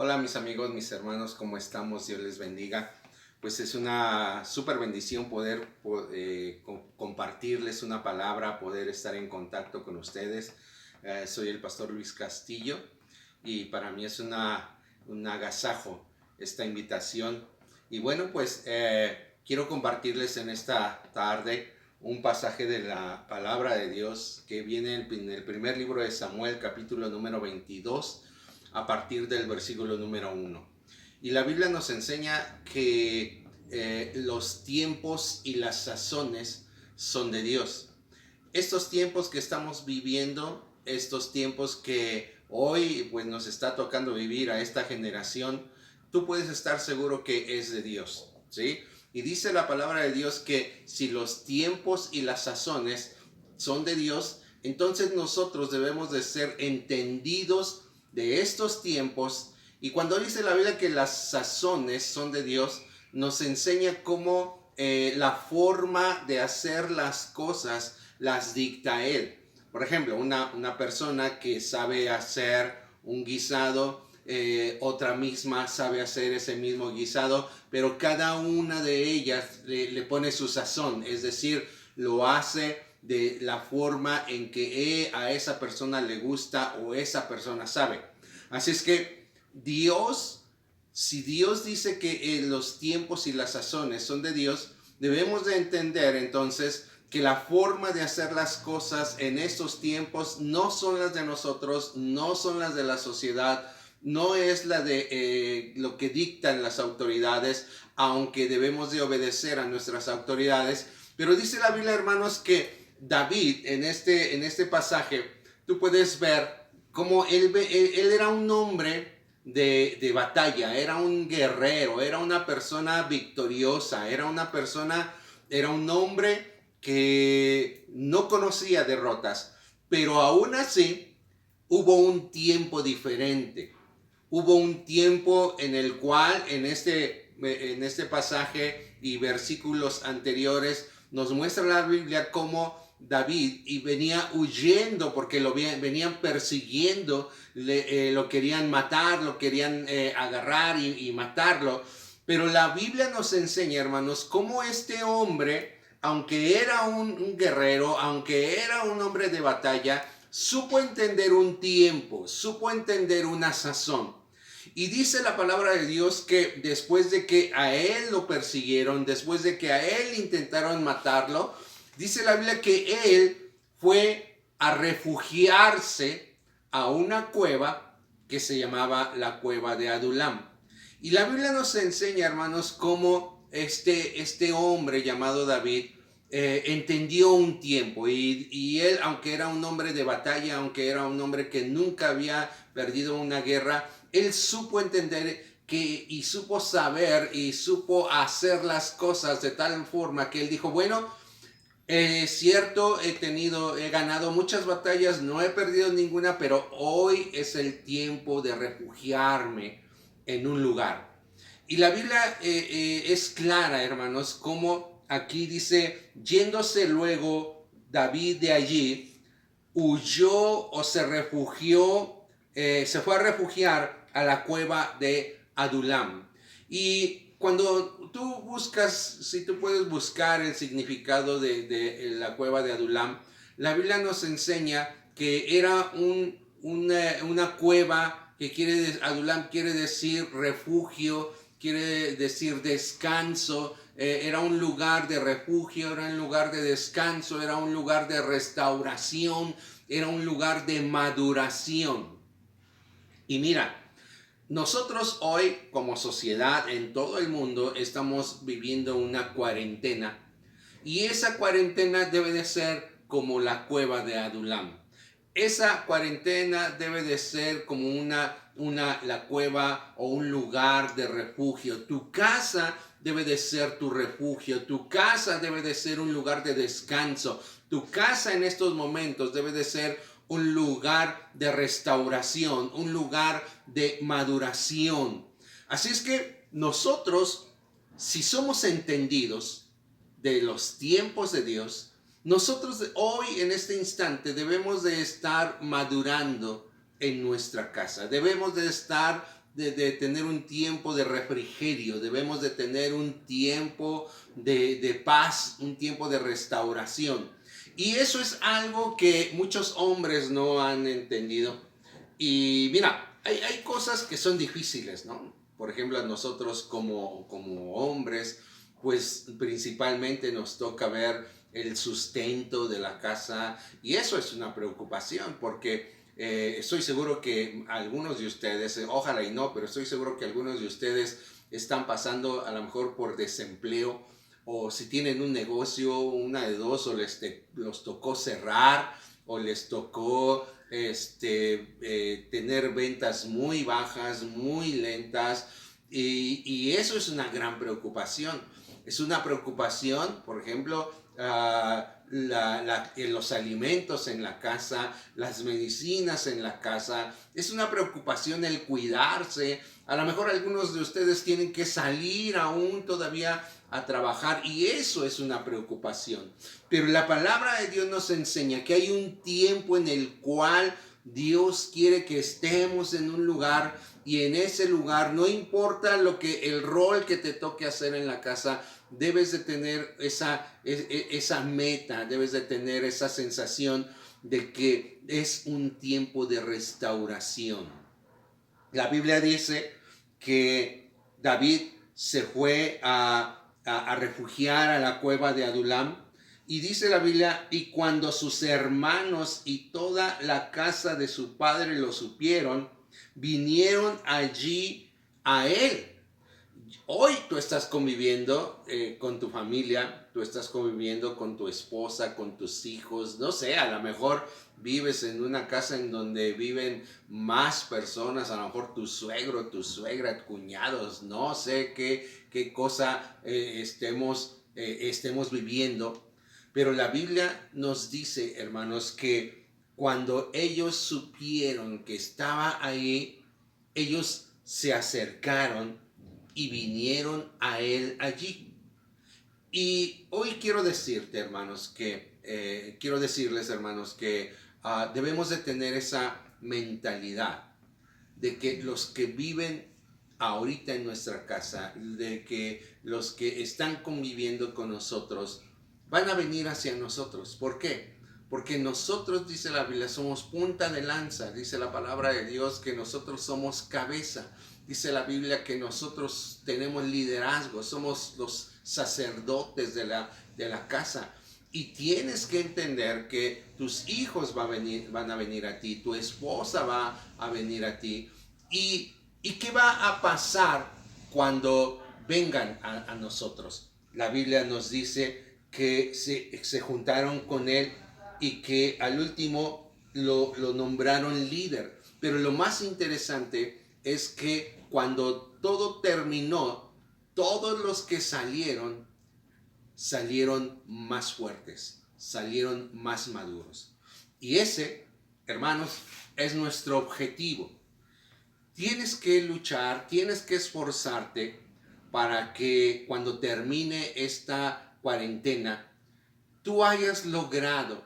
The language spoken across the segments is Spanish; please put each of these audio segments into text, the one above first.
Hola mis amigos, mis hermanos, ¿cómo estamos? Dios les bendiga. Pues es una súper bendición poder compartirles una palabra, poder estar en contacto con ustedes. Soy el pastor Luis Castillo y para mí es un agasajo esta invitación. Y bueno, pues quiero compartirles en esta tarde un pasaje de la palabra de Dios que viene en el primer libro de Samuel, capítulo número 22, a partir del versículo número 1. Y la Biblia nos enseña que los tiempos y las sazones son de Dios. Estos tiempos que estamos viviendo, estos tiempos que hoy pues nos está tocando vivir a esta generación, tú puedes estar seguro que es de Dios, ¿sí? Y dice la palabra de Dios que si los tiempos y las sazones son de Dios, entonces nosotros debemos de ser entendidos de estos tiempos. Y cuando dice la Biblia que las sazones son de Dios, nos enseña cómo la forma de hacer las cosas las dicta Él. Por ejemplo, una persona que sabe hacer un guisado, otra misma sabe hacer ese mismo guisado, pero cada una de ellas le pone su sazón, es decir, lo hace de la forma en que a esa persona le gusta o esa persona sabe. Así es que Dios, si Dios dice que los tiempos y las sazones son de Dios, debemos de entender entonces que la forma de hacer las cosas en estos tiempos no son las de nosotros, no son las de la sociedad, no es la de lo que dictan las autoridades, aunque debemos de obedecer a nuestras autoridades. Pero dice la Biblia, hermanos, que David en este pasaje, tú puedes ver cómo él era un hombre de batalla, era un guerrero, era una persona victoriosa, era un hombre que no conocía derrotas, pero aún así hubo un tiempo diferente. Hubo un tiempo en el cual en este pasaje y versículos anteriores nos muestra la Biblia cómo David y venía huyendo porque lo venían persiguiendo, lo querían matar, lo querían agarrar y matarlo. Pero la Biblia nos enseña, hermanos, cómo este hombre, aunque era un guerrero, aunque era un hombre de batalla, supo entender un tiempo, supo entender una sazón. Y dice la palabra de Dios que después de que a él lo persiguieron, después de que a él intentaron matarlo, dice la Biblia que él fue a refugiarse a una cueva que se llamaba la cueva de Adulam. Y la Biblia nos enseña, hermanos, cómo este hombre llamado David entendió un tiempo y él, aunque era un hombre de batalla, aunque era un hombre que nunca había perdido una guerra, él supo entender y supo saber y supo hacer las cosas de tal forma que él dijo, bueno, es cierto, he ganado muchas batallas, no he perdido ninguna, pero hoy es el tiempo de refugiarme en un lugar. Y la Biblia es clara, hermanos, como aquí dice, yéndose luego David de allí, huyó o se refugió, se fue a refugiar a la cueva de Adulam. Y cuando tú buscas, si tú puedes buscar el significado de la cueva de Adulam, la Biblia nos enseña que era una cueva que Adulam quiere decir refugio, quiere decir descanso, era un lugar de refugio, era un lugar de descanso, era un lugar de restauración, era un lugar de maduración. Y mira, nosotros hoy como sociedad en todo el mundo estamos viviendo una cuarentena y esa cuarentena debe de ser como la cueva de Adulam. Esa cuarentena debe de ser como la cueva o un lugar de refugio. Tu casa debe de ser tu refugio. Tu casa debe de ser un lugar de descanso. Tu casa en estos momentos debe de ser un lugar de restauración, un lugar de maduración. Así es que nosotros, si somos entendidos de los tiempos de Dios, nosotros hoy en este instante debemos de estar madurando en nuestra casa. Debemos de estar de tener un tiempo de refrigerio, debemos de tener un tiempo de paz, un tiempo de restauración. Y eso es algo que muchos hombres no han entendido. Y mira, hay cosas que son difíciles, ¿no? Por ejemplo, a nosotros como hombres, pues principalmente nos toca ver el sustento de la casa y eso es una preocupación porque estoy seguro que algunos de ustedes, ojalá y no, pero estoy seguro que algunos de ustedes están pasando a lo mejor por desempleo o si tienen un negocio, una de dos, o los tocó cerrar o les tocó tener ventas muy bajas, muy lentas y eso es una gran preocupación. Es una preocupación, por ejemplo, los alimentos en la casa, las medicinas en la casa. Es una preocupación el cuidarse. A lo mejor algunos de ustedes tienen que salir aún todavía a trabajar y eso es una preocupación. Pero la palabra de Dios nos enseña que hay un tiempo en el cual Dios quiere que estemos en un lugar y en ese lugar, no importa el rol que te toque hacer en la casa, debes de tener esa meta, debes de tener esa sensación de que es un tiempo de restauración. La Biblia dice que David se fue a refugiar a la cueva de Adulam. Y dice la Biblia, y cuando sus hermanos y toda la casa de su padre lo supieron, vinieron allí a él. Hoy tú estás conviviendo con tu familia, tú estás conviviendo con tu esposa, con tus hijos, no sé, a lo mejor vives en una casa en donde viven más personas, a lo mejor tu suegro, tu suegra, cuñados, no sé qué cosa estemos viviendo, pero la Biblia nos dice, hermanos, que cuando ellos supieron que estaba ahí, ellos se acercaron y vinieron a él allí. Y hoy quiero decirte, hermanos, quiero decirles, hermanos, que debemos de tener esa mentalidad de que los que viven ahorita en nuestra casa, de que los que están conviviendo con nosotros, van a venir hacia nosotros. ¿Por qué? Porque nosotros, dice la Biblia, somos punta de lanza. Dice la palabra de Dios que nosotros somos cabeza. Dice la Biblia que nosotros tenemos liderazgo, somos los sacerdotes de la casa. Y tienes que entender que tus hijos van a venir a ti, tu esposa va a venir a ti. ¿Y qué va a pasar cuando vengan a nosotros? La Biblia nos dice que se juntaron con él y que al último lo nombraron líder. Pero lo más interesante es que cuando todo terminó, todos los que salieron más fuertes, salieron más maduros. Y ese, hermanos, es nuestro objetivo. Tienes que luchar, tienes que esforzarte para que cuando termine esta cuarentena, tú hayas logrado,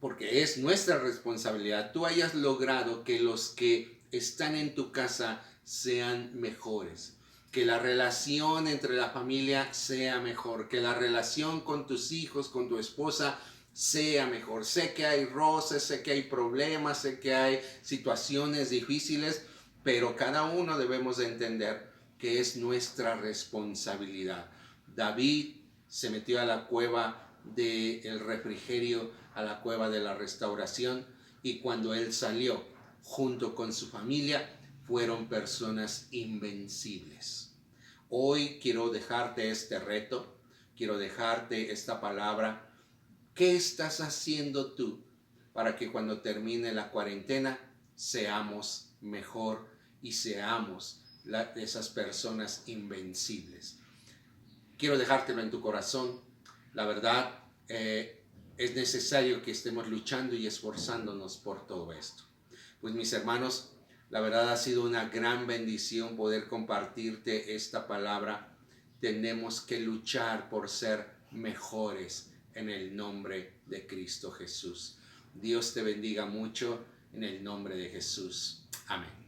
porque es nuestra responsabilidad, tú hayas logrado que los que están en tu casa sean mejores, que la relación entre la familia sea mejor, que la relación con tus hijos, con tu esposa sea mejor. Sé que hay roces, sé que hay problemas, sé que hay situaciones difíciles, pero cada uno debemos de entender que es nuestra responsabilidad. David se metió a la cueva del refrigerio, a la cueva de la restauración, y cuando él salió junto con su familia, fueron personas invencibles. Hoy quiero dejarte este reto, quiero dejarte esta palabra. ¿Qué estás haciendo tú para que cuando termine la cuarentena seamos mejor y seamos esas personas invencibles? Quiero dejártelo en tu corazón. La verdad, es necesario que estemos luchando y esforzándonos por todo esto. Pues mis hermanos, la verdad ha sido una gran bendición poder compartirte esta palabra. Tenemos que luchar por ser mejores en el nombre de Cristo Jesús. Dios te bendiga mucho en el nombre de Jesús. Amén.